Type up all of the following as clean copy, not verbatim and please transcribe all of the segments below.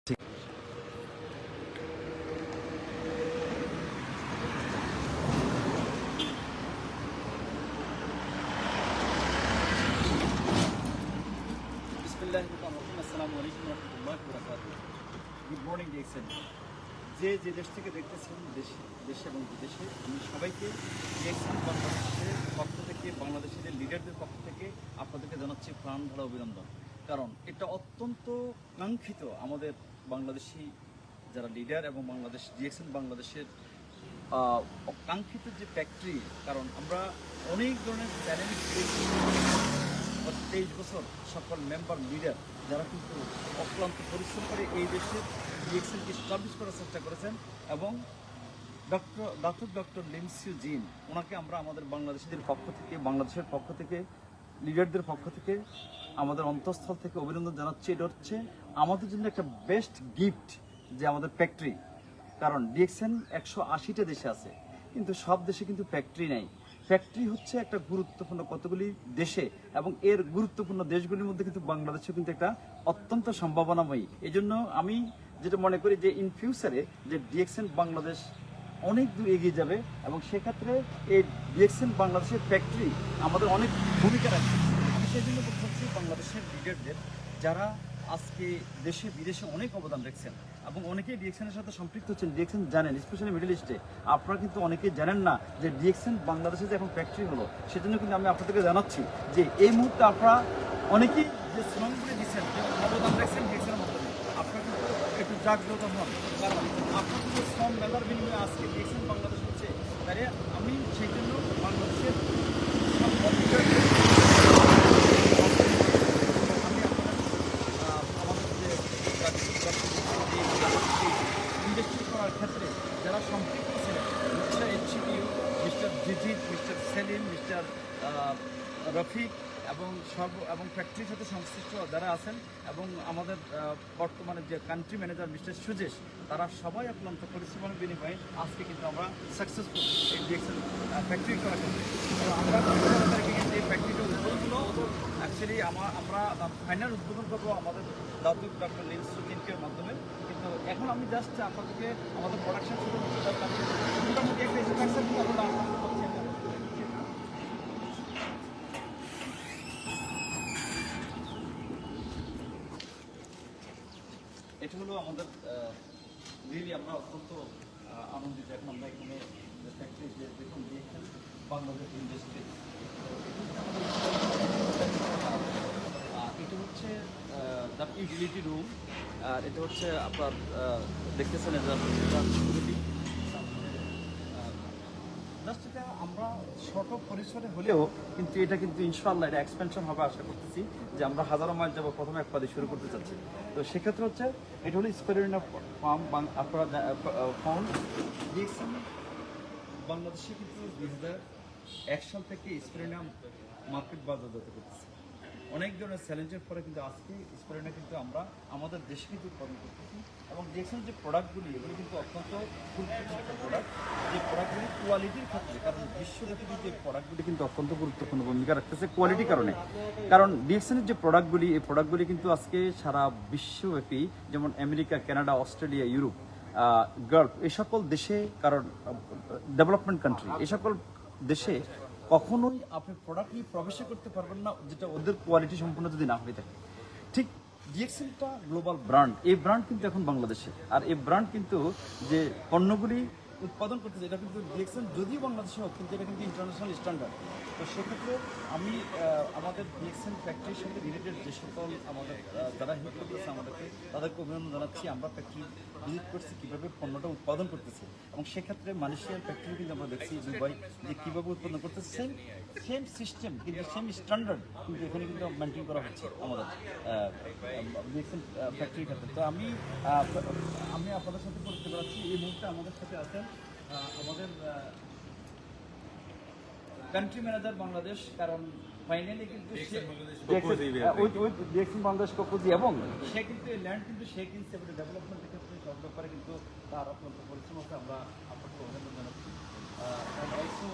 আসসালামু আলাইকুম রহমতুল্লাহ বরকাতুহু। Good morning DXN. যে দেশ থেকে দেখতেছেন দেশে এবং বিদেশে, আমি সবাইকে ডিএক্সএন বাংলাদেশের পক্ষ থেকে, বাংলাদেশের লিডারদের পক্ষ থেকে আপনাদেরকে জানাচ্ছি প্রাণ ভরা অভিনন্দন। কারণ এটা অত্যন্ত কাঙ্ক্ষিত আমাদের বাংলাদেশি যারা লিডার এবং বাংলাদেশ ডিএক্সএন বাংলাদেশের কাঙ্ক্ষিত যে ফ্যাক্টরি। কারণ আমরা অনেক ধরনের চ্যালেঞ্জ 23 বছর সকল মেম্বার লিডার যারা কিন্তু অক্লান্ত পরিশ্রম করে এই দেশের ডিএক্সএনকে স্টাবলিশ করার চেষ্টা করেছেন এবং ডক্টর লিমসিউ জিন ওনাকে আমরা আমাদের বাংলাদেশিদের পক্ষ থেকে, বাংলাদেশের পক্ষ থেকে, লিডারদের পক্ষ থেকে আমাদের অন্তঃস্থল থেকে অভিনন্দন জানাচ্ছি। এটা হচ্ছে আমাদের জন্য একটা বেস্ট গিফট যে আমাদের ফ্যাক্টরি। কারণ ডিএক্সএন 180টা দেশে আছে, কিন্তু সব দেশে কিন্তু ফ্যাক্টরি নেই। ফ্যাক্টরি হচ্ছে একটা গুরুত্বপূর্ণ কতগুলি দেশে, এবং এর গুরুত্বপূর্ণ দেশগুলির মধ্যে কিন্তু বাংলাদেশও কিন্তু একটা অত্যন্ত সম্ভাবনাময়ী। এই জন্য আমি যেটা মনে করি যে ইন ফিউচারে যে ডিএক্সএন বাংলাদেশ অনেক দূর এগিয়ে যাবে, এবং সেক্ষেত্রে এই ডিএক্সএন বাংলাদেশের ফ্যাক্টরি আমাদের অনেক ভূমিকা রাখবে। আমি সেই জন্য বলতে চাচ্ছি বাংলাদেশের লিডারদের যারা আজকে দেশে বিদেশে অনেক অবদান রাখছেন এবং অনেকেই ডিএক্সএনের সাথে সম্পৃক্ত হচ্ছেন। ডিএক্সএন জানেন, স্পেশালি মিডল ইস্টে আপনারা কিন্তু অনেকেই জানেন না যে ডিএক্সএন বাংলাদেশে যে এখন ফ্যাক্টরি হলো, সেজন্য কিন্তু আমি আপনাদেরকে জানাচ্ছি যে এই মুহূর্তে আপনারা অনেকেই যে শ্রমগুলি দিচ্ছেন, যে অবদান রাখছেন ডিএক্সএনের মাধ্যমে, আপনারা কিন্তু একটু জাগ্রত হন। কারণ আপনার কিন্তু শ্রম মেলার বিনিময়ে আজকে ডিএক্সএন বাংলাদেশ হচ্ছে। তাই আমি সেই জন্য বাংলাদেশের ইন্ডাস্ট্রি করার ক্ষেত্রে যারা সম্পৃক্ত ছিলেন, mister HU, mister Jijit, mister Selim, mister Rafiq এবং ফ্যাক্টরির সাথে সংশ্লিষ্ট যারা আছেন, এবং আমাদের বর্তমানে যে কান্ট্রি ম্যানেজার মিস্টার সুজেশ, তারা সবাই অক্লান্ত পরিশ্রমের বিনিময়ে আজকে কিন্তু আমরা সাকসেসফুল এই ডিএক্সএন ফ্যাক্টরি করার ক্ষেত্রে। আমরা এই ফ্যাক্টরিটা উদ্বোধন করবো। অ্যাকচুয়ালি আমরা ফাইনাল উদ্বোধন করবো আমাদের দাদু ডক্টর লিমসিউ জিনের মাধ্যমে। কিন্তু এখন আমি জাস্ট আপনাদেরকে আমাদের প্রোডাকশন শুরু করতে চাচ্ছি, মোটামুটি একটা স্ট্রাকচার কিন্তু আমরা আপনাদের করছি। এটা হলো আমাদের রিয়েলি আমরা অত্যন্ত আনন্দিত। এখন আমরা এখানে ফ্যাক্টরি যে দেখুন ডিএক্সএন বাংলাদেশ ইন্ডাস্ট্রি, এটা হচ্ছে দ্য ইউটিলিটি রুম। আর এটা হচ্ছে আপনার দেখতেছেন জাস্ট এটা আমরা ছোট পরিসরে হলেও কিন্তু এটা কিন্তু ইনশাআল্লাহ এটা এক্সপেনশন হবে আশা করতেছি, যে আমরা হাজারো মাইল যাবো প্রথমে এক পাদে শুরু করতে চাচ্ছি। তো সেক্ষেত্রে হচ্ছে এটা হলো স্পেরুলিনা ফার্ম। আপনারা ফাউন্ড ডিএক্সএন বাংলাদেশে কিন্তু 2001 সাল থেকে স্পেরুলিনা মার্কেট বাজারজাত করতেছে। অনেক ধরনের চ্যালেঞ্জের পরে কিন্তু আজকে স্পেরুলিনা কিন্তু আমরা আমাদের দেশে কিন্তু উৎপাদন করতেছি, এবং ডিএক্সএন যে প্রোডাক্টগুলি এগুলি কিন্তু অত্যন্ত গুরুত্বপূর্ণ প্রোডাক্ট। যে প্রোডাক্টগুলি কোয়ালিটির ক্ষেত্রে, কারণ বিশ্বব্যাপী কিন্তু এই প্রোডাক্টগুলি কিন্তু অত্যন্ত গুরুত্বপূর্ণ ভূমিকা রাখতেছে কোয়ালিটির কারণে। কারণ ডিএক্সএনের যে প্রোডাক্টগুলি, এই প্রোডাক্টগুলি কিন্তু আজকে সারা বিশ্বব্যাপী, যেমন America, Canada, Australia, Europe, Gulf, এই সকল দেশে, কারণ ডেভেলপমেন্ট কান্ট্রি, এই সকল দেশে কখনোই আপনি প্রোডাক্ট নিয়ে প্রবেশ করতে পারবেন না যেটা ওদের কোয়ালিটি সম্পূর্ণ যদি না হয়ে থাকে। ঠিক ডিএক্সএনটা গ্লোবাল ব্র্যান্ড, এই ব্র্যান্ড কিন্তু এখন বাংলাদেশে। আর এই ব্র্যান্ড কিন্তু যে পণ্যগুলি উৎপাদন করতেছে, এটা কিন্তু ডিএক্সএন যদিও বাংলাদেশে হোক, কিন্তু এটা কিন্তু ইন্টারন্যাশনাল স্ট্যান্ডার্ড। তো সেক্ষেত্রে আমি আমাদের ডিএক্সএন ফ্যাক্টরির সাথে রিলেটেড যে সকল আমাদের যারা হেল্প করতেছে আমাদেরকে, তাদেরকে অভিনন্দন জানাচ্ছি। আমরা ফ্যাক্টরি ভিজিট করছি কীভাবে পণ্যটা উৎপাদন করতেছে, এবং সেক্ষেত্রে মালয়েশিয়ার ফ্যাক্টরি কিন্তু আমরা দেখছি দুবাই যে কীভাবে উৎপাদন করতেছে। সেম সিস্টেম কিন্তু সেম স্ট্যান্ডার্ড কিন্তু এখানে কিন্তু মেনটেন করা হচ্ছে আমাদের ডিএক্সএন ফ্যাক্টরির ক্ষেত্রে। তো আমি আপনাদের সাথে পরিচয় করাচ্ছি। এই মুহূর্তে আমাদের সাথে আছেন আমাদের কান্ট্রি ম্যানেজার বাংলাদেশ। কারণ ফাইনালি কিন্তু ডিএক্সএন বাংলাদেশ কপুজি, এবং সে কিন্তু এই ল্যান্ড কিন্তু সে কিনছে, এবং ডেভেলপমেন্টের ক্ষেত্রে সব ব্যাপারে কিন্তু তার অত্যন্ত পরিশ্রম আছে। আমরা আপনাকে অভিনন্দন জানাচ্ছি। অলসো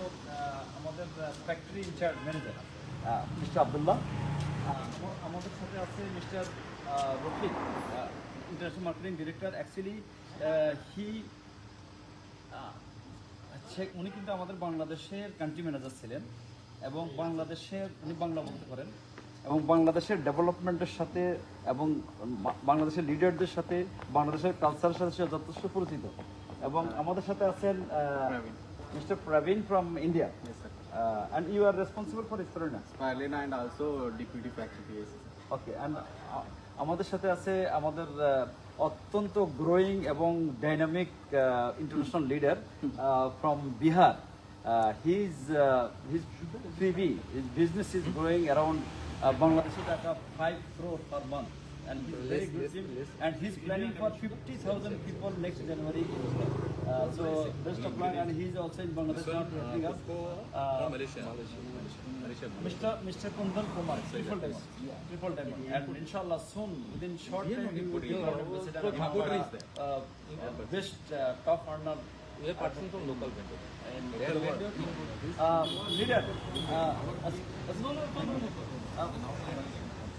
আমাদের factory incharge manager mister Abdullah, আমাদের সাথে আছে mister Rafiq. international marketing director. Actually, he উনি কিন্তু আমাদের বাংলাদেশের কান্ট্রি ম্যানেজার ছিলেন এবং বাংলাদেশের উনি বাংলা বলতে পারেন এবং বাংলাদেশের ডেভেলপমেন্টের সাথে এবং বাংলাদেশের লিডারদের সাথে বাংলাদেশের কালচারের সাথে সে যথেষ্ট পরিচিত এবং আমাদের সাথে আছেন mister Praveen from India and you are responsible for Spirulina. Spirulina and also deputy factory PAC. Okay, and আমাদের সাথে আছে আমাদের অত্যন্ত গ্রোয়িং এবং dynamic international leader from Bihar his business is growing around Bangladeshi টাকা 5 crore per month and he's very good and he's planning for 50,000 people next January. So best of luck, and he's also in Bangladesh now helping us. Malaysia. Mr. Kundan Kumar, triple diamond, and inshallah soon, within short time, he will be our ambassador. Best top earner. We have person from local vendor. Leader,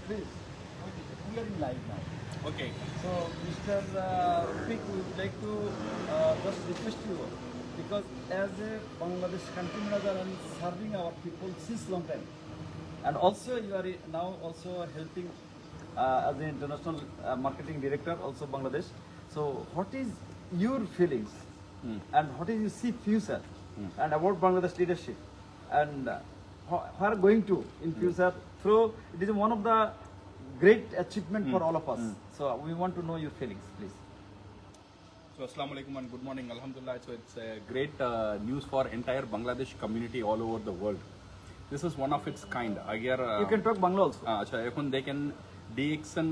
please, we are in live now. Okay. So, Mr. Pik, we would like to just request you, because as a Bangladesh country manager and serving our people since long time, and also you are now also helping as an international marketing director, also Bangladesh. So, what is your feelings, and what is you see future, and about Bangladesh leadership, and where going to in future? Through it is one of the great achievement for all of us. So we want to know your feelings, please. So Assalamu alaikum and good morning. Alhamdulillah. So it's a great news for entire Bangladesh community all over the world. This is one of its kind. Agar You can talk Bangla also. acha ekhon dekhen DXN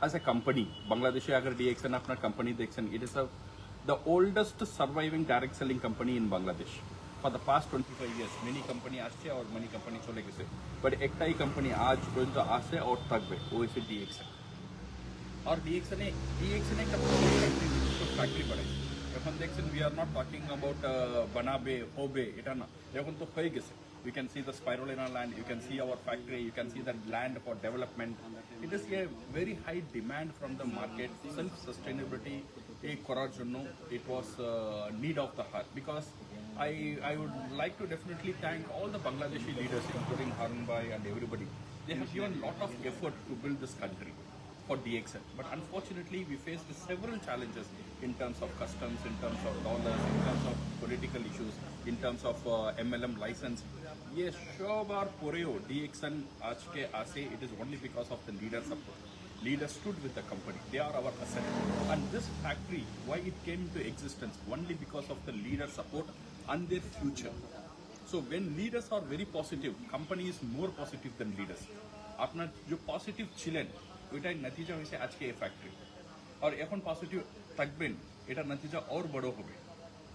as a company, Bangladesh agar DXN apnar company dekhen, it is the oldest surviving direct selling company in Bangladesh. For the past 25 years, many company আসছে और many company চলে গেছে, but একটাই company আজ পর্যন্ত আছে और থাকবে, ও হচ্ছে DXN। और DXN একটা ফ্যাক্টরি বানাইছে। এখন দেখছেন we are not talking about বানাবে হবে, এটা না, এখন তো হয়ে গেছে। You can see the Spirulina land, you can see our factory, you can see the land for development. It is a very high demand from the market. Self-sustainability করার জন্য it was need of the heart, because I would like to definitely thank all the Bangladeshi leaders, including Harun Bhai and everybody. They have given a lot of effort to build this country for DXN. But unfortunately, we faced several challenges in terms of customs, in terms of dollars, in terms of political issues, in terms of MLM license. Yes, সবার পরেও DXN আজকে আসে, it is only because of the leader support. Leaders stood with the company. They are our asset. And this factory, why it came into existence? Only because of the leader support and their future. So when leaders are very positive, company is more positive than leaders. আপনার যে positive ছিলেন ওইটাই নতিজা হয়েছে আজকে এই factory, আর এখন positive থাকবেন, এটার নতিজা আর বড় হবে।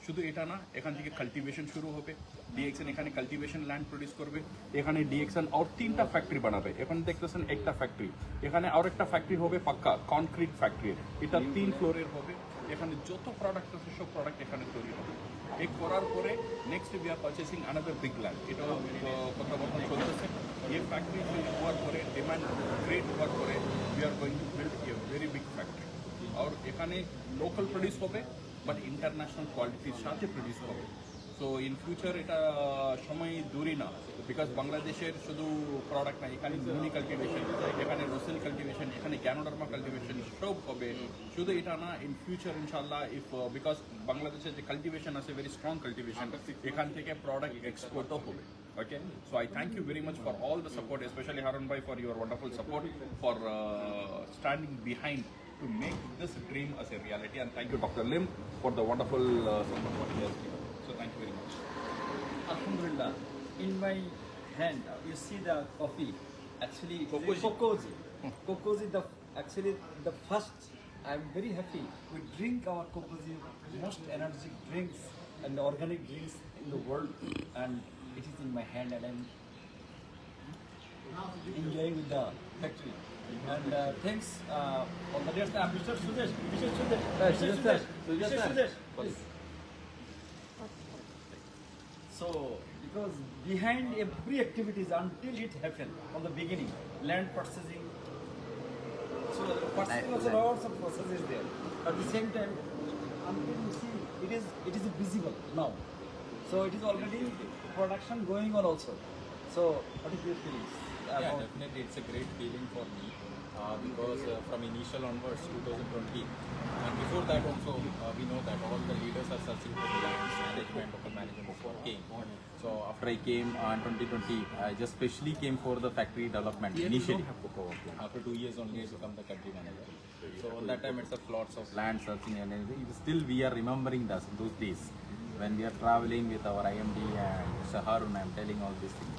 শুধু এটা না, এখান থেকে কাল্টিভেশন শুরু হবে। ডিএক্সএন এখানে কাল্টিভেশন ল্যান্ড প্রডিউস করবে, এখানে ডিএক্সএন আর 3টা ফ্যাক্টরি বানাবে। এখন দেখতেছেন একটা ফ্যাক্টরি, এখানে আর একটা ফ্যাক্টরি হবে পাক্কা কনক্রিট ফ্যাক্টরি, এটা 3 ফ্লোরের হবে। এখানে যত প্রোডাক্ট আছে সব প্রোডাক্ট এখানে তৈরি হবে। এই করার পরে next we are purchasing another big land, এটাও কথাবার্তা চলতেছে। এই ফ্যাক্টরি হওয়ার পরে ডিমান্ড গ্রেট হওয়ার পরে we are going to build a very big factory. আর এখানে লোকাল প্রডিউস হবে, বাট ইন্টারন্যাশনাল কোয়ালিটির সাথে প্রডিউস হবে। সো ইন ফিউচার এটা সময় দূরই না, বিকজ বাংলাদেশের শুধু প্রোডাক্ট না, এখানে মিনি কাল্টিভেশন, এখানে রোসেল কাল্টিভেশন, এখানে গ্যানোডার্মা কাল্টিভেশন সব হবে। শুধু এটা না, ইন ফিউচার ইনশাল্লাহ ইফ বিকজ বাংলাদেশের যে কাল্টিভেশন আছে ভেরি স্ট্রং কাল্টিভেশন, এখান থেকে প্রোডাক্ট এক্সপোর্টও হবে। Okay, so I thank you very much for all the support, especially Harun Bhai for your wonderful support, for standing behind to make this dream as a reality, and thank you Dr. Lim for the wonderful support what he has given. So thank you very much. Alhamdulillah. In my hand, you see the coffee. Actually, Kokoji. Kokoji, actually the first. I'm very happy. We drink our Kokoji, most energetic drinks and organic drinks in the world, and it is in my hand, and I'm enjoying with the factory. And thanks all the rest. Mr. Sudesh, please. So, because behind every activities until it happened from the beginning, land purchasing, So personal also lots of process is there. At the same time, until you see it is visible now. So it is already production going on also. So what is your feelings? Yeah, about- definitely it's a great feeling for me because from initial onwards 2020 and before that also we know that all the leaders are searching for the lands, management, local management is working. So after I came in 2020, I just specially came for the factory development initially. After 2 years only I become the country manager. So on that time it's a lots of land searching and everything. Still we are remembering those days when we are traveling with our IMD and Mr. Harun, I'm telling all these things.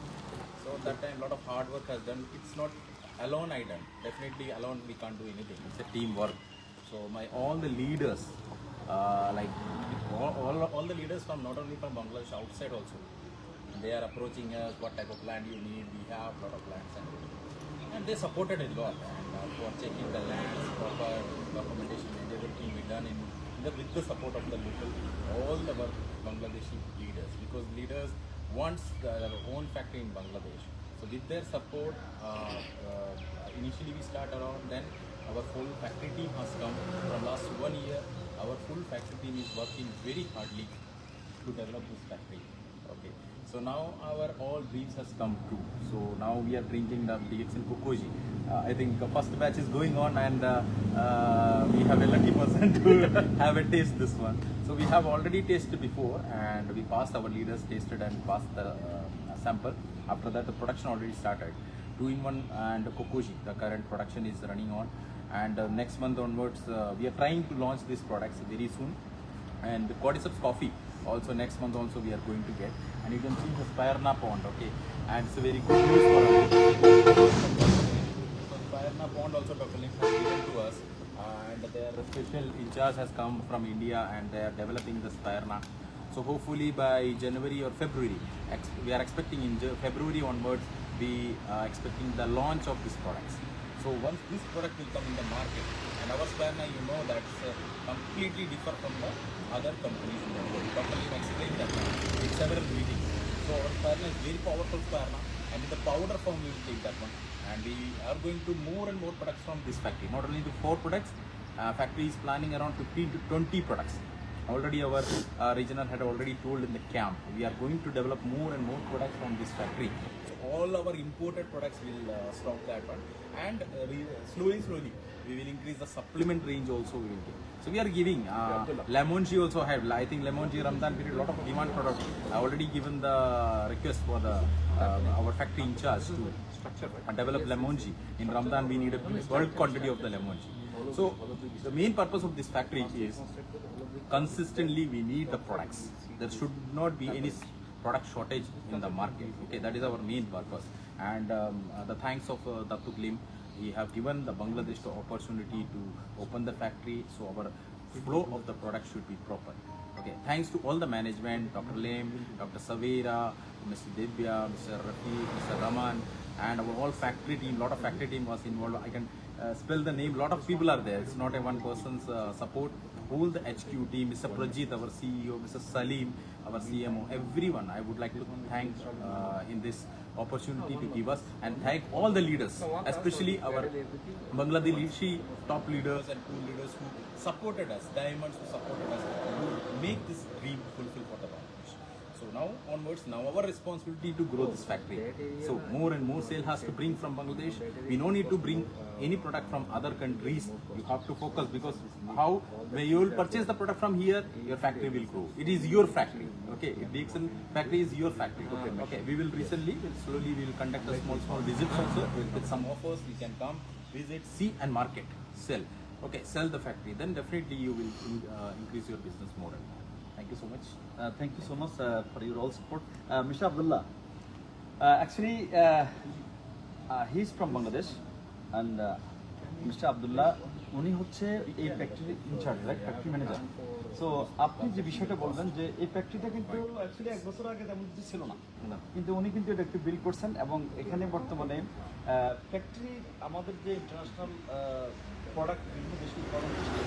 So that time a lot of hard work has done. It's not alone I done. Definitely alone we can't do anything. It's a teamwork. So all the leaders, like all the leaders from not only from Bangladesh, outside also, they are approaching us. What type of land you need? We have a lot of lands and they supported a lot. And for checking the lands, proper documentation and everything we done with the support of the local, all our Bangladeshi leaders, because leaders wants their own factory in Bangladesh. So with their support, initially we start around, then our full factory team has come. From last 1 year, our full factory team is working very hardly to develop this factory. Okay. So now our all dreams has come true. So now we are drinking the DXN Kokoji. I think the first batch is going on and we have a lucky person to have a taste this one. So we have already tasted before and we passed, our leaders tasted and passed the sample. After that the production already started. 2-in-1 and Kokoji, the current production is running on. And next month onwards we are trying to launch these products very soon. And the Cordyceps coffee also next month also we are going to get. And you can see the Spirna pond, okay, and it's a very good news for us. So Spirna pond also Dr. Lim has given to us, and their special in charge has come from India and they are developing the Spirna. So hopefully by January or February, we are expecting in February onwards, we are expecting the launch of these products. So once this product will come in the market, and our Spirna, you know, that's completely different from the other companies in the world. Dr. Lim explained that in several meetings. So our Spirna is very powerful Spirna, and in the powder form we will take that one. And we are going to more and more products from this factory. Not only the 4 products, factory is planning around 15 to 20 products. Already our regional had already told in the camp, we are going to develop more and more products from this factory. So all our imported products will stop that one, and slowly we will increase the supplement range also we will give. So we are giving Lemonji also have, I think Lemonji Ramadan period, lot of demand product. I already given the request for the our factory in charge to develop Lemonji. In Ramadan we need a bulk quantity of the Lemonji. So the main purpose of this factory is consistently we need the products. There should not be any product shortage in the market. Okay, that is our main purpose. And the thanks of Datuk Lim, he have given the Bangladesh the opportunity to open the factory, so our flow of the product should be proper. Okay, thanks to all the management, Dr. Lim, Dr. Savera, Mr. Divya, Mr. Rafi, Mr. Raman, and our whole factory team. Lot of factory team was involved. I can spell the name. Lot of people are there. It's not a one person's support. Whole the HQ team, Mr. Prajit, our CEO, Mr. Salim, our CMO, everyone. I would like to thank in this opportunity to give us, and thank all the leaders, especially our Bangladeshi top leaders and pool leaders who supported us, diamonds who supported us to make this dream fulfill for the Bangladesh. So now onwards, now our responsibility to grow this factory. So more and more sale has to bring from Bangladesh. We no need to bring any product from other countries. You have to focus, because how when you will purchase the product from here, your factory will grow. It is your factory. Okay, DXN factory is your factory. Okay, we will slowly we will conduct a small visits also with some offers. You can come, visit, see and market, sell. Okay, sell the factory. Then definitely you will increase your business more and more. Thank you so much. Thank you so much for your all support. Mr. Abdullah, actually he is from Bangladesh, and Mr. Abdullah উনি হচ্ছে এই ফ্যাক্টরির incharge, right, factory manager. So আপনি যে বিষয়টা বলবেন যে এই ফ্যাক্টরিটা কিন্তু অ্যাকচুয়ালি 1 বছর আগে তেমন কিছু ছিল না, কিন্তু উনি কিন্তু এটা একটু বিল্ড করছেন, এবং এখানে বর্তমানে ফ্যাক্টরি আমাদের যে ইন্টারন্যাশনাল প্রোডাক্ট বিভিন্ন দেশে উৎপাদন করছে,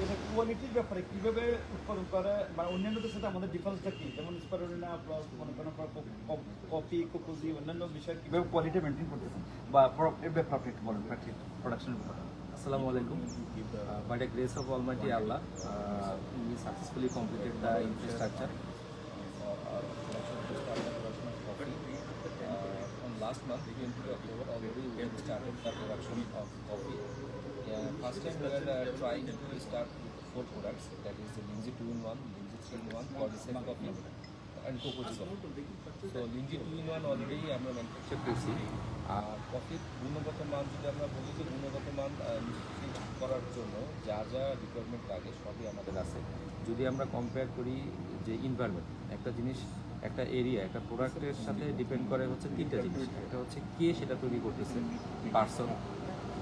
এটা কোয়ালিটির ব্যাপারে কীভাবে উৎপাদন করে বা অন্যান্যদের সাথে আমাদের ডিফারেন্সটা কী, যেমন স্পারোলিনা প্লাস মনে করেন কফি, কোকোজি, অন্যান্য বিষয় কীভাবে কোয়ালিটি মেনটেন করতেছেন বা এর ব্যাপারে আপনি একটু বলেন ফ্যাক্টরি প্রোডাকশনের ব্যাপারে। Assalamu alaikum. By the grace of Almighty Allah, we successfully completed the infrastructure. On last month, 20 October, already we have started the production of coffee. First time we are trying to start with 4 products, that is the Lindsay 2-in-1, Lindsay 3-in-1, Cordyceps coffee, and Coco coffee. So Lindsay 2-in-1 already আমরা manufacture করছি। আর কফির গুণগত মান যদি আমরা বলি যে গুণগত মান নিশ্চিত করার জন্য যা যা রিকোয়ারমেন্ট লাগে সবই আমাদের আছে। যদি আমরা কম্পেয়ার করি যে ইনভায়রনমেন্ট, একটা জিনিস একটা এরিয়া একটা প্রোডাক্টের সাথে ডিপেন্ড করে হচ্ছে 3টা জিনিস। একটা হচ্ছে কে সেটা তৈরি করতেছে, পার্সন,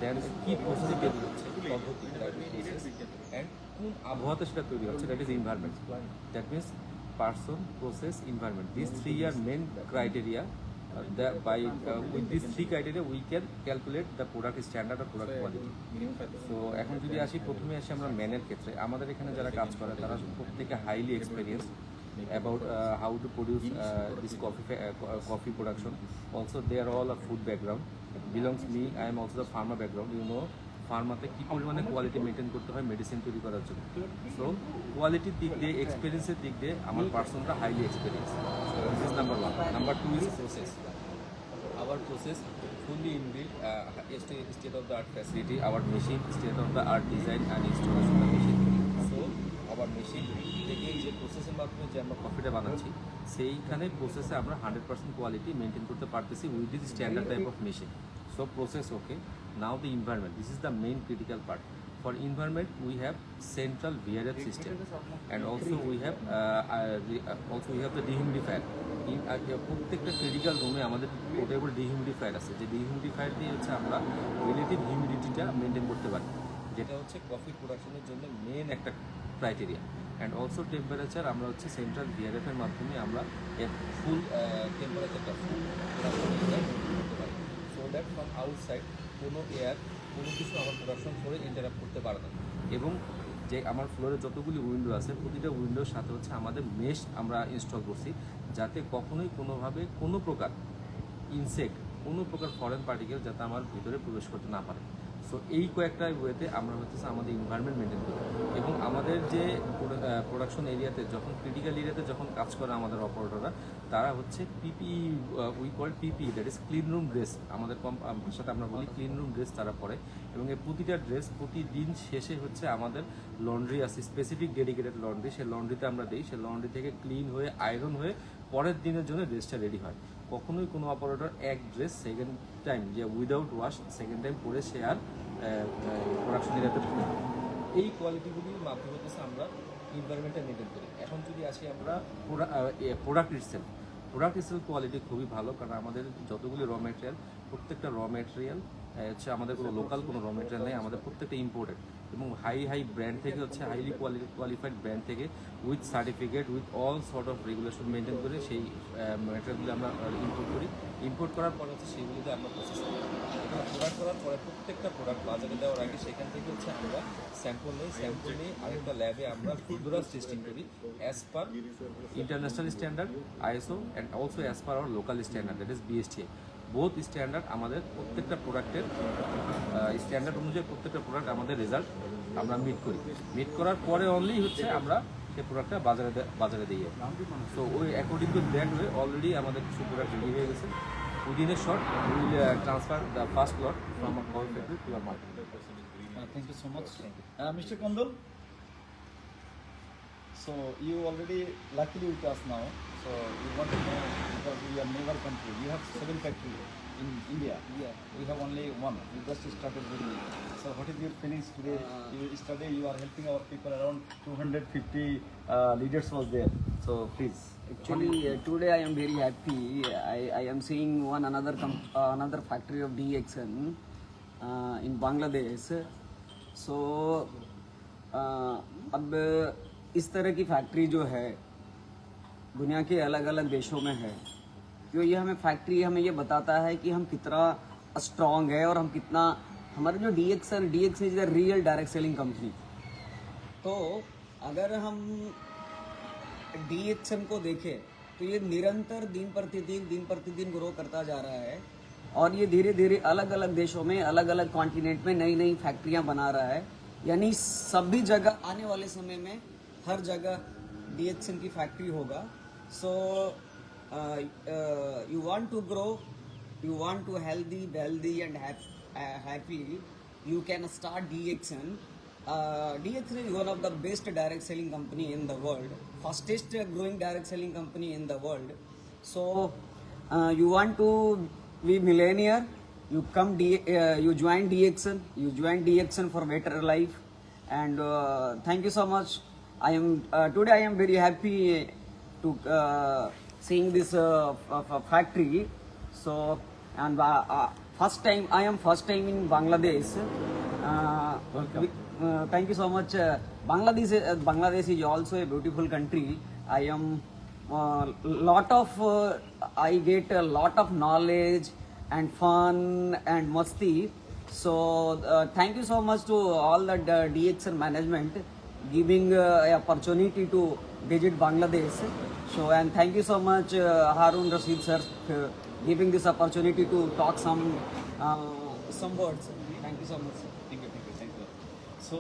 দেন কী প্রসেসে তৈরি হচ্ছে, পদ্ধতি, অ্যান্ড কোন আবহাওয়াতে সেটা তৈরি হচ্ছে, that is environment. That means person, process, environment. These 3 are main criteria. With these 3 criteria, we can calculate the product standard or product quality. So, এখন যদি আসি প্রথমে আসি আমরা ম্যানের ক্ষেত্রে, আমাদের এখানে যারা কাজ করে তারা প্রত্যেকে highly experience about how to produce this coffee production. Also, they are all a food background. Belongs me. I am also the pharma background. You know. ফার্মাতে কী পরিমাণে কোয়ালিটি মেনটেন করতে হয় মেডিসিন তৈরি করার জন্য। সো কোয়ালিটির দিক দিয়ে এক্সপিরিয়েন্সের দিক দিয়ে আমার পার্সনরা highly experience. This is number 1. Number 2 is process. Our process fully inbuilt state of the art facility, our machine state of the art design and installation of the machine. So our machine থেকে যে প্রসেসের মাধ্যমে যে আমরা কফিটা বানাচ্ছি সেইখানে প্রসেসে আমরা 100% কোয়ালিটি মেনটেন করতে পারতেছি with this standard type of machine. So process okay. Now the environment. This is the main critical part. For environment, we have central VRF system, and also we have the dehumidifier. প্রত্যেকটা critical রুমে আমাদের portable dehumidifier আছে, যে dehumidifier দিয়ে হচ্ছে আমরা relative হিউমিডিটিটা maintain করতে পারি, যেটা হচ্ছে কফি প্রোডাকশনের জন্য মেন একটা ক্রাইটেরিয়া। অ্যান্ড অলসো টেম্পারেচার আমরা হচ্ছে সেন্ট্রাল ভিআরএফের মাধ্যমে আমরা ফুল টেম্পারেচারটা ফুল প্রোডাকশন এরিয়ায় মেনটেন করতে পারি, সো দ্যাট ফ্রম আউটসাইড কোনো এয়ার কোনো কিছু আমার প্রোডাকশন ফ্লোরে ইন্টারাপ্ট করতে পারে না। এবং যে আমার ফ্লোরে যতগুলি উইন্ডো আছে প্রতিটা উইন্ডোর সাথে হচ্ছে আমাদের মেশ আমরা ইনস্টল করছি, যাতে কখনোই কোনোভাবে কোনো প্রকার ইনসেক্ট কোনো প্রকার ফরেন পার্টিকেল যাতে আমার ভিতরে প্রবেশ করতে না পারে। সো এই কয়েকটা ওয়েতে আমরা হচ্ছে আমাদের এনভায়রনমেন্ট মেনটেন করি। এবং আমাদের যে প্রোডাকশন এরিয়াতে যখন ক্রিটিক্যাল এরিয়াতে যখন কাজ করে আমাদের অপারেটররা, তারা হচ্ছে PPE, we call PPE, that is clean room dress, আমাদের ভাষাতে আমরা বলি ক্লিন রুম ড্রেস তারা পরে। এবং এই প্রতিটা ড্রেস প্রতিদিন শেষে হচ্ছে আমাদের লন্ড্রি আছে, স্পেসিফিক ডেডিকেটেড লন্ড্রি, সেই লন্ড্রিতে আমরা দিই, সেই লন্ড্রি থেকে ক্লিন হয়ে আয়রন হয়ে পরের দিনের জন্য ড্রেসটা রেডি হয়। কখনোই কোনো অপারেটর এক ড্রেস সেকেন্ড টাইম যে উইদাউট ওয়াশ সেকেন্ড টাইম পরে সে আর প্রোডাকশন এরিয়াতে পড়ে। এই কোয়ালিটিগুলির মাধ্যমে হচ্ছে আমরা এনভায়রনমেন্টটা মেনটেন করি। এখন যদি আসি আমরা প্রোডাক্ট ইটসেলফ কোয়ালিটি খুবই ভালো, কারণ আমাদের যতগুলি র ম্যাটেরিয়াল প্রত্যেকটা র ম্যাটেরিয়াল হচ্ছে আমাদের কোনো লোকাল কোনো র ম্যাটেরিয়াল নেই, আমাদের প্রত্যেকটা ইম্পোর্টেড এবং হাই ব্র্যান্ড থেকে হচ্ছে হাইলি কোয়ালিফাইড ব্র্যান্ড থেকে with certificate with all sort of regulation maintain করে সেই ম্যাটেরিয়ালগুলো আমরা ইম্পোর্ট করি। ইম্পোর্ট করার পর হচ্ছে সেইগুলিতে আমরা প্রসেস করি। এখানে প্রোডাক্ট করার পরে প্রত্যেকটা প্রোডাক্ট বাজারে দেওয়ার আগে সেখান থেকে হচ্ছে আমরা স্যাম্পল নিয়ে আরেকটা ল্যাবে আমরা ভিজুয়াল টেস্টিং করি as per international standard ISO and also as per hour local standard, that is BSTA। Both standard আমাদের প্রত্যেকটা প্রোডাক্টের স্ট্যান্ডার্ড অনুযায়ী প্রত্যেকটা প্রোডাক্ট আমাদের রেজাল্ট আমরা মিট করার পরে অনলি হচ্ছে আমরা সেই প্রোডাক্টটা বাজারে দিই। সো ওই according to that way already আমাদের কিছু প্রোডাক্ট রেডি হয়ে গেছে। Within a short we will transfer the first lot from our factory to our market. Thank you so much. Mr. Kondol, so you already luckily with us now. So we want to know, because we are neighbor country. You have 7 factories in India. Yeah. We have only 1. We just started with me. So what is your feelings today? You are helping our people, around 250 leaders was there. So please. Actually, today I am very happy. I am seeing another factory of DXN in Bangladesh. So अब इस तरह की factory जो है दुनिया के अलग अलग देशों में है, तो ये फैक्ट्री हमें ये बताता है कि हम कितना स्ट्रांग है और हम कितना, हमारे जो DXN is the real direct selling company. तो अगर हम DXN को देखें तो ये निरंतर दिन प्रतिदिन ग्रो करता जा रहा है और ये धीरे धीरे अलग अलग देशों में, अलग अलग कॉन्टिनेंट में नई नई फैक्ट्रियां बना रहा है। यानी सभी जगह आने वाले समय में हर जगह DXN की फैक्ट्री होगा। So you want to grow, you want to healthy, wealthy and happy, you can start DXN. DXN is one of the best direct selling company in the world, fastest growing direct selling company in the world. So you want to be millionaire, you come you join DXN, you join DXN for better life. And thank you so much. I am today I am very happy to seeing this factory. So and first time I am first time in Bangladesh. Thank you so much. Bangladesh is also a beautiful country. I am I get a lot of knowledge and fun and masti. So thank you so much to all the DXN management giving opportunity to visit Bangladesh. So and thank you so much Harun Rashid sir giving this opportunity to talk some words. Thank you so much. So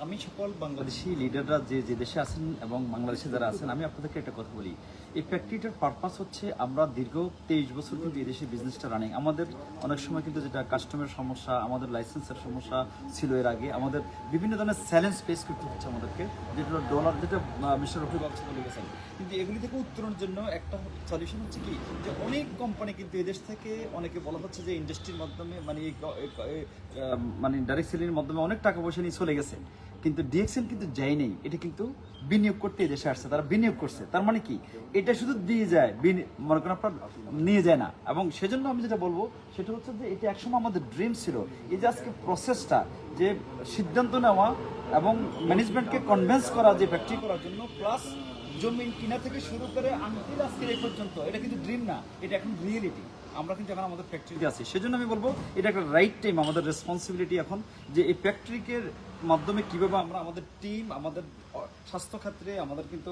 আমি সকল বাংলাদেশি লিডাররা যে যে দেশে আছেন এবং বাংলাদেশে যারা আছেন, আমি আপনাদেরকে একটা কথা বলি, এই ফ্যাক্টরিটার পারপাস হচ্ছে আমরা দীর্ঘ 23 বছর কিন্তু এই দেশে বিজনেসটা রানিং। আমাদের অনেক সময় কিন্তু যেটা কাস্টমারের সমস্যা, আমাদের লাইসেন্সের সমস্যা ছিল এর আগে, আমাদের বিভিন্ন ধরনের চ্যালেঞ্জ ফেস করতে হচ্ছে আমাদেরকে, যেটা ডলার, যেটা মিস্টার রফিক বাবু বলে গেছেন। কিন্তু এগুলি থেকে উত্তরণের জন্য একটা সলিউশন হচ্ছে কি, যে অনেক কোম্পানি কিন্তু এদেশ থেকে, অনেকে বলা হচ্ছে যে ইন্ডাস্ট্রির মাধ্যমে মানে ডাইরেক্ট সেলিংয়ের মাধ্যমে অনেক টাকা পয়সা নিয়ে চলে গেছে, কিন্তু DXN কিন্তু যায় নেই, এটা কিন্তু বিনিয়োগ করতে এদেশে আসছে, তারা বিনিয়োগ করছে। তার মানে কি, এটা শুধু দিয়ে যায়, মনে করেন আপনার নিয়ে যায় না। এবং সেজন্য আমি যেটা বলবো সেটা হচ্ছে যে এটা একসময় আমাদের ড্রিম ছিল, এই যে আজকে প্রসেসটা, যে সিদ্ধান্ত নেওয়া এবং ম্যানেজমেন্টকে কনভিন্স করা যে ফ্যাক্টরি করার জন্য, প্লাস জমি কিনা থেকে শুরু করে আনটিল আজকে এই পর্যন্ত, এটা কিন্তু ড্রিম না, এটা এখন রিয়েলিটি। আমরা কিন্তু এখন আমাদের ফ্যাক্টরিতে আছি, সেজন্য আমি বলবো এটা একটা রাইট টাইম, আমাদের রেসপন্সিবিলিটি এখন, যে এই ফ্যাক্টরিকে মাধ্যমে কীভাবে আমরা আমাদের টিম, আমাদের স্বাস্থ্য ক্ষেত্রে, আমাদের কিন্তু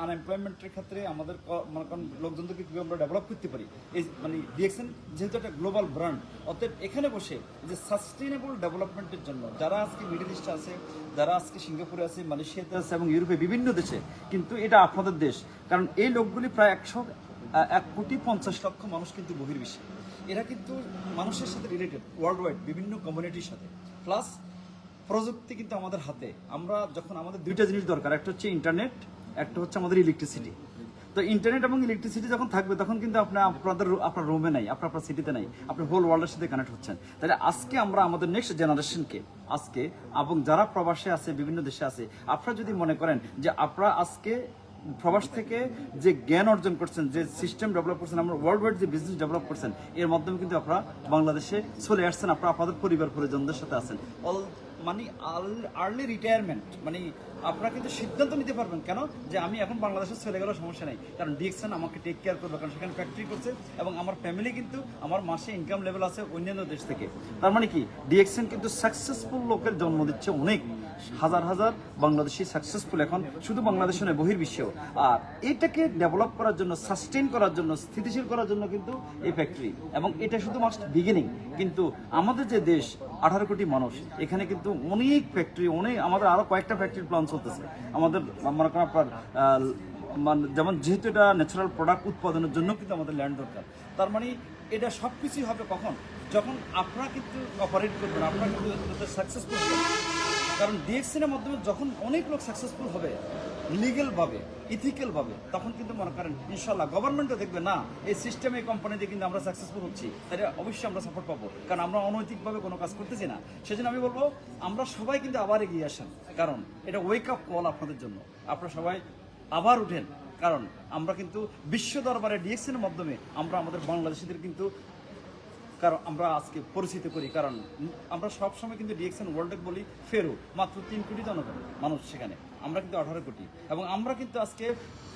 আনএমপ্লয়মেন্টের ক্ষেত্রে, আমাদের মনে করেন লোকজনদেরকে কীভাবে আমরা ডেভেলপ করতে পারি। এই মানে DXN যেহেতু একটা গ্লোবাল ব্র্যান্ড, অতএব এখানে বসে যে সাস্টেইনেবল ডেভেলপমেন্টের জন্য যারা আজকে মিডল ইস্টে আছে, যারা আজকে সিঙ্গাপুরে আছে, মালয়েশিয়াতে আছে এবং ইউরোপে বিভিন্ন দেশে, কিন্তু এটা আপনাদের দেশ, কারণ এই লোকগুলি প্রায় 1,50,00,000 মানুষ কিন্তু বহির্বিশ্বে, এরা কিন্তু মানুষের সাথে রিলেটেড, ওয়ার্ল্ড ওয়াইড বিভিন্ন কমিউনিটির সাথে, প্লাস প্রযুক্তি কিন্তু আমাদের হাতে। আমরা যখন আমাদের দুইটা জিনিস দরকার, একটা হচ্ছে ইন্টারনেট, একটা হচ্ছে আমাদের ইলেকট্রিসিটি। তো ইন্টারনেট এবং ইলেকট্রিসিটি যখন থাকবে, তখন কিন্তু আপনার রুমে নাই, আপনার সিটিতে নাই, আপনি হোল ওয়ার্ল্ডের সাথে কানেক্ট হচ্ছেন। তাহলে আজকে আমরা আমাদের নেক্সট জেনারেশনকে আজকে, এবং যারা প্রবাসে আছে, বিভিন্ন দেশে আছে, আপনারা যদি মনে করেন যে আপনারা আজকে প্রবাস থেকে যে জ্ঞান অর্জন করছেন, যে সিস্টেম ডেভেলপ করছেন, আমরা ওয়ার্ল্ড ওয়াইড যে বিজনেস ডেভেলপ করছেন, এর মাধ্যমে কিন্তু আপনারা বাংলাদেশে চলে আসছেন, আপনারা আপনাদের পরিবার পরিজনদের সাথে আছেন। মানে আর্লি রিটায়ারমেন্ট, মানে আপনারা কিন্তু সিদ্ধান্ত নিতে পারবেন, কেন যে আমি এখন বাংলাদেশে চলে গেলেও সমস্যা নেই, কারণ DXN আমাকে টেক কেয়ার করবে, কারণ সেখানে ফ্যাক্টরি করছে এবং আমার ফ্যামিলি কিন্তু, আমার মাসে ইনকাম লেভেল আছে অন্যান্য দেশ থেকে। তার মানে কি, DXN কিন্তু সাকসেসফুল লোকের জন্ম দিচ্ছে, অনেক হাজার হাজার বাংলাদেশি সাকসেসফুল এখন, শুধু বাংলাদেশে নয়, বহির্বিশ্বেও। আর এটাকে ডেভেলপ করার জন্য, সাস্টেইন করার জন্য, স্থিতিশীল করার জন্য কিন্তু এই ফ্যাক্টরি, এবং এটা শুধু মাস্ট বিগিনিং। কিন্তু আমাদের যে দেশ 18 কোটি মানুষ, এখানে কিন্তু অনেক ফ্যাক্টরি, অনেক, আমাদের আরো কয়েকটা ফ্যাক্টরির প্ল্যান চলতেছে আমাদের, মনে করেন আপনার যেমন, যেহেতু এটা ন্যাচারাল প্রোডাক্ট উৎপাদনের জন্য কিন্তু আমাদের ল্যান্ড দরকার। তার মানে এটা সব কিছুই হবে কখন, যখন আপনারা কিন্তু অপারেট করবেন, আপনারা কিন্তু সাকসেসফুল হবেন। কারণ DXN এর মাধ্যমে যখন অনেক লোক সাকসেসফুল হবে লিগ্যালভাবে, ইথিক্যালভাবে, তখন কিন্তু মনে করেন ইনশাল্লাহ গভর্নমেন্টও দেখবে না এই সিস্টেমে, এই কোম্পানিতে কিন্তু আমরা সাকসেসফুল হচ্ছি, তাহলে অবশ্যই আমরা সাপোর্ট পাবো, কারণ আমরা অনৈতিকভাবে কোনো কাজ করতেছি না। সেজন্য আমি বলবো আমরা সবাই কিন্তু আবার এগিয়ে আসেন, কারণ এটা ওয়েক আপ কল আপনাদের জন্য, আপনারা সবাই আবার উঠেন, কারণ আমরা কিন্তু বিশ্ব দরবারে DXN এর মাধ্যমে আমরা আমাদের বাংলাদেশিদের কিন্তু, কারণ আমরা আজকে পরিচিত করি, কারণ আমরা সবসময় কিন্তু DXN ওয়ার্ল্ডে বলি ফেরো, মাত্র 3 কোটি জনগণ মানুষ সেখানে, আমরা কিন্তু 18 কোটি, এবং আমরা কিন্তু আজকে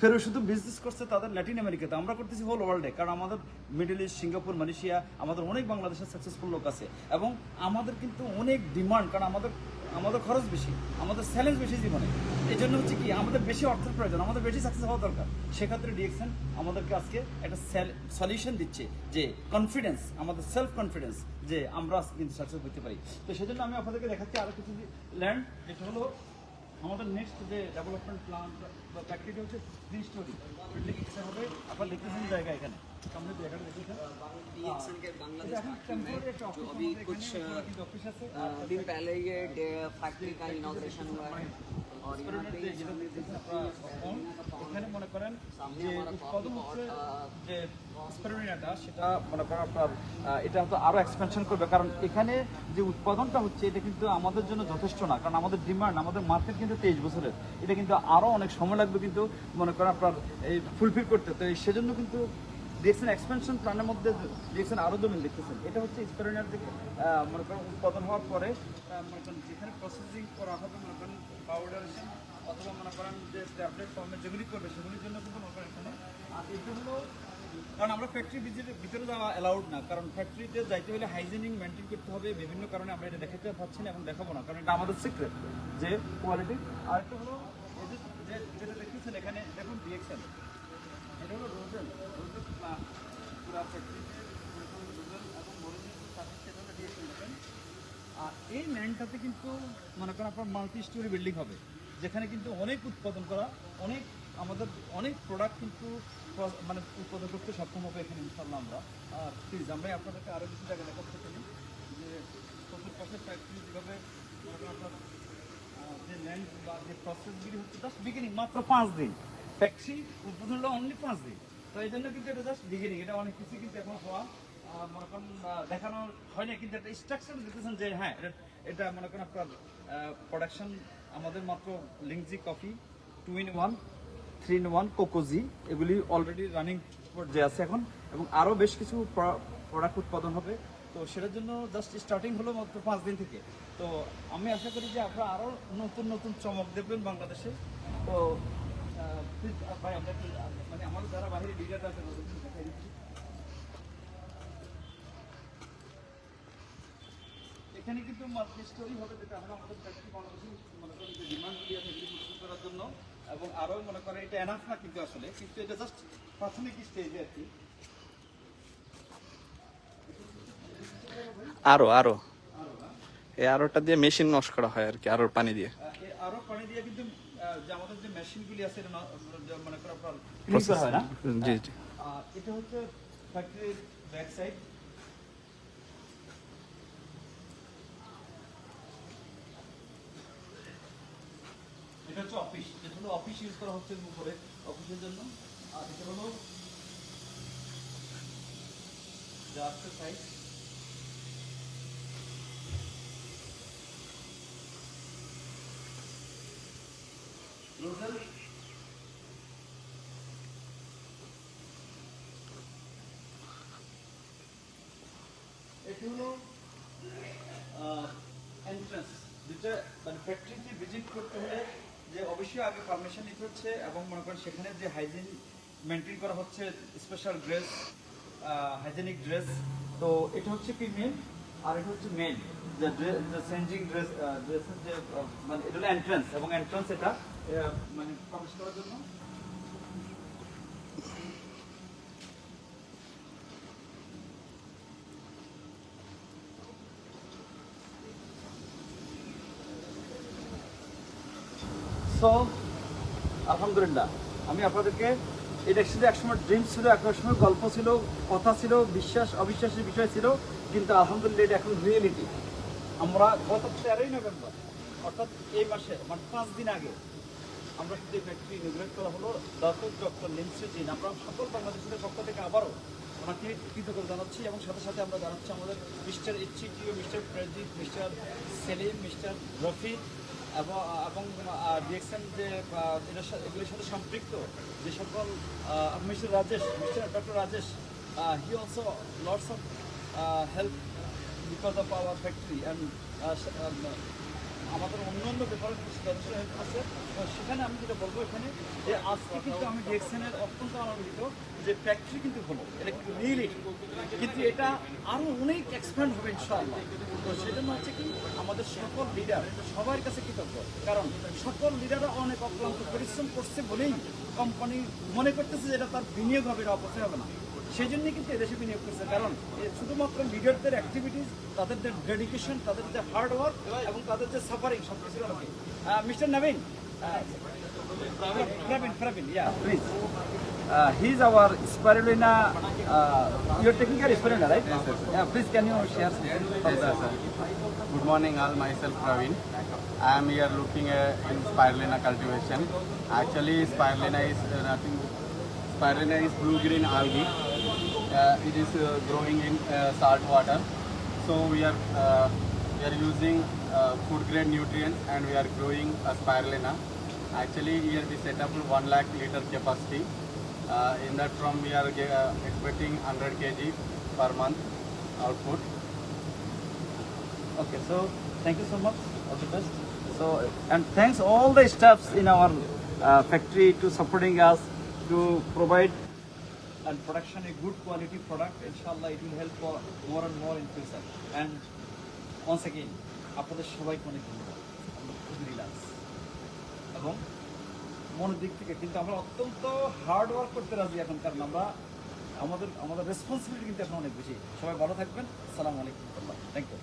ফেরো শুধু বিজনেস করছে তাদের ল্যাটিন আমেরিকাতে, আমরা করতেছি হোল ওয়ার্ল্ডে, কারণ আমাদের মিডল ইস্ট, সিঙ্গাপুর, মালয়েশিয়া, আমাদের অনেক বাংলাদেশের সাকসেসফুল লোক আছে, এবং আমাদের কিন্তু অনেক ডিমান্ড, কারণ আমাদের আমাদের খরচ বেশি, আমাদের চ্যালেঞ্জ বেশি জীবনে। এই জন্য হচ্ছে কি আমাদের বেশি অর্থের প্রয়োজন, আমাদের বেশি সাকসেস হওয়া দরকার। সেক্ষেত্রে ডিএক্সএন আমাদেরকে আজকে একটা সলিউশন দিচ্ছে যে কনফিডেন্স, আমাদের সেলফ কনফিডেন্স যে আমরা আজকে কিন্তু সাকসেস হতে পারি। তো সেজন্য আমি আপনাদেরকে দেখাচ্ছি আরও কিছু ল্যান্ড, যেটা হলো আমাদের নেক্সট যে ডেভেলপমেন্ট প্ল্যান বা ফ্যাক্টরিটা হচ্ছে 3 স্টোরি বিল্ডিং হবে। আপনার দেখতেছেন জায়গা এখানে সামনে জায়গাটা দেখতেছেন DXN के बांग्लादेश এখন फैक्ट्री में টেম্পোরারি একটা जो অফিস अभी कुछ অফিস আছে दिन पहले ये फैक्ट्री का इनॉग्रेशन हुआ है और यहाँ पे এখানে মনে করেন যে উৎপাদন হচ্ছে যে স্পিরুলিনাটা, সেটা মনে করেন আপনার এটা হয়তো আরো এক্সপেনশন করবে, কারণ এখানে যে উৎপাদনটা হচ্ছে এটা কিন্তু আমাদের জন্য যথেষ্ট না, কারণ আমাদের ডিমান্ড, আমাদের মার্কেট কিন্তু 23 বছরের, এটা কিন্তু আরো অনেক সময় লাগবে কিন্তু মনে করেন আপনার এই ফুলফিল করতে। তো সেজন্য কিন্তু ডিএক্সএন এক্সপেনশন প্ল্যানের মধ্যে ডিএক্সএন আরো জমি দেখতেছেন। এটা হচ্ছে স্পিরুলিনার থেকে মনে করেন উৎপাদন হওয়ার পরে মনে করেন যেখানে প্রসেসিং করা হবে, মনে করেন পাউডারেশন অথবা মনে করেন যে ট্যাবলেট ফর্মে যেগুলি করবে সেগুলির জন্য কিন্তু মনে করেন এখানে। আর এটা হলো কারণ আমরা ফ্যাক্টরি ভিতরে যাওয়া অ্যালাউড না, কারণ ফ্যাক্টরিতে যাইতে হলে হাইজিনিক মেনটেন করতে হবে। বিভিন্ন কারণে আমরা এটা দেখাতে পারছি না এবং দেখাবো না, কারণ এটা আমাদের সিক্রেট যে কোয়ালিটি। আর একটা হলো যেটা দেখতেছেন এখানে দেখুন ডিএক্সএন, এটা হলো রোজেল প্লান্ট, পুরা ফ্যাক্টরিতে রোজেল এবং মরুজেল সাথে সেটা হলো ডিএক্সএন দেখেন। আর এই ল্যান্ডটাতে কিন্তু মনে করেন আপনার মাল্টি স্টোরি বিল্ডিং হবে, যেখানে কিন্তু অনেক উৎপাদন করা, অনেক আমাদের অনেক প্রোডাক্ট কিন্তু মানে উৎপাদন করতে সক্ষম হবে এখানে ইনশাল্লাহ আমরা। আর প্লিজ আমরা আপনাদেরকে আরও কিছু জায়গা দেখাতে চাই যে প্রচুর পাশে ফ্যাক্টরি যেভাবে মনে করেন আপনার যে ল্যান্ড বা যে প্রসেসগুলি হচ্ছে জাস্ট বিগিনিং, মাত্র 5 দিন ফ্যাক্টরি উদ্বোধন হলো, অনলি 5 দিন। তো এই জন্য কিন্তু এটা জাস্ট বিগিনিং, এটা অনেক কিছু কিন্তু এখন হওয়া মনে করেন দেখানো হয় না, কিন্তু একটা স্ট্রাকচার দেখতেছেন যে হ্যাঁ এটা মনে করেন আপনার প্রোডাকশন আমাদের মাত্র লিংজি কফি 2 in 1, 3 in 1 কোকোজি, এগুলি অলরেডি রানিং পর্যায়ে আছে এখন, এবং আরও বেশ কিছু প্রোডাক্ট উৎপাদন হবে। তো সেটার জন্য জাস্ট স্টার্টিং হলো মাত্র 5 দিন থেকে। তো আমি আশা করি যে আপনারা আরও নতুন নতুন চমক দেখবেন বাংলাদেশে। তো প্লিজ ভাই আমরা মানে আমাদের যারা বাইরে লিডার আছে তাদেরকে দেখাই দিচ্ছি। এখানে কিন্তু মাল্টি স্টোরি হবে, যেটা আমরা আমাদের ফ্যাক্টরি বাংলাদেশে মনে করি যে ডিমান্ডগুলি আছে এগুলি ফুলফিল করার জন্য, এবং আরও মনে করে এটা এনাফ না কিন্তু আসলে, কিন্তু এটা জাস্ট প্রাথমিক স্টেজে আর কি। আরো এই আরোটা দিয়ে মেশিন ওয়াশ করা হয় আর কি, আরোর পানি দিয়ে। আরও পানি দিয়ে কিন্তু যে আমাদের যে মেশিনগুলি আছে এটা মনে করে আপনার ক্লিন করা হয় না। জি জি। আর এটা হচ্ছে ফ্যাক্টরির ব্যাক সাইড। এটা হচ্ছে অফিস, যেটা হলো অফিস ইউজ করা হচ্ছে উপরে অফিসের জন্য। আর এটা হলো জাস্ট সাইড। রোজেল এটি হলো এন্ট্রান্স, যেটা মানে ফ্যাক্টরিতে ভিজিট করতে হলে যে অবশ্যই আগে পারমিশন নিতে হচ্ছে, এবং মনে করেন সেখানে যে হাইজিন মেনটেন করা হচ্ছে, স্পেশাল ড্রেস, হাইজেনিক ড্রেস। তো এটা হচ্ছে কি মেন, আর এটা হচ্ছে মেন যে চেঞ্জিং ড্রেসের যে মানে এটা হলো এন্ট্রান্স, এবং এন্ট্রান্স এটা মানে প্রবেশ করার জন্য। সো আলহামদুলিল্লাহ আমি আপনাদেরকে এটা শুধু একসময় ড্রিম ছিল, একসময় গল্প ছিল, কথা ছিল, বিশ্বাস অবিশ্বাসের বিষয় ছিল, কিন্তু আলহামদুলিল্লাহ এটা এখন রিয়েলিটি। আমরা গত 13ই নভেম্বর অর্থাৎ এই মাসে মানে 5 দিন আগে আমরা শুধু ফ্যাক্টরি ইনগ্রেট করা হলো ডক্টর লিমসুদ্দিন। আমরা সকল বাংলাদেশের পক্ষ থেকে আবারও ওনাকে কৃতজ্ঞতা জানাচ্ছি, এবং সাথে সাথে আমরা জানাচ্ছি আমাদের mister HTO, mister Prejit, mister Selim, mister Rafi এবং ডিএক্সএন যে এগুলির সাথে সম্পৃক্ত যে সকল mister Rajesh, mister doctor Rajesh, he also lots of help because of our factory, and আমাদের অন্যান্য ব্যাপারে যথেষ্ট হেল্প করছে। তো সেখানে আমি যেটা বলবো এখানে যে আজকে কিন্তু আমি ডিএক্সএনের অত্যন্ত আনন্দিত যে ফ্যাক্টরি কিন্তু হলো, এটা কিন্তু রিয়েলি, কিন্তু এটা আরও অনেক এক্সপ্যান্ড হবে ইনশাআল্লাহ। তো সেজন্য হচ্ছে কি আমাদের সকল লিডার সবার কাছে কৃতজ্ঞ, কারণ সকল লিডাররা অনেক অক্লান্ত পরিশ্রম করছে বলেই কোম্পানি মনে করতেছে যে এটা তার বিনিয়োগ হবে, এটা অপচয় হবে না। সেই জন্যই কিন্তু এদেশে বিনিয়োগ করছে, কারণ শুধুমাত্র লিডারদের অ্যাক্টিভিটিস, তাদের যে ডেডিকেশন, তাদের যে হার্ড ওয়ার্ক এবং তাদের যে সাফারিং সব কিছুর কারণে। Mister Nabin, Praveen, yeah, please. He's our spirulina. You're taking care of spirulina, right? Yes, sir. Yeah, please can you share something from Yes, that? sir. Good morning, all. Myself Praveen. I am here looking in spirulina cultivation. Actually, spirulina is nothing. Spirulina is blue-green algae. It is growing in salt water. So we are using food-grade nutrients, and we are growing spirulina. Actually, here we set up 1 lakh liter capacity. In that, from we are expecting 100 kg per month output. Okay, so thank you so much. All the best. So, and thanks all the staffs in our factory to supporting us to provide and production a good quality product. Inshallah, it will help for more and more in future. And once again, আপনাদের সবাইকে অনেক ধন্যবাদ। আমরা খুবই relax এবং মনের দিক থেকে কিন্তু আমরা অত্যন্ত হার্ড ওয়ার্ক করতে রাজি এখন, কারণ আমরা আমাদের রেসপন্সিবিলিটি কিন্তু এখন অনেক বেশি। সবাই ভালো থাকবেন। আসসালামু আলাইকুম। Thank you.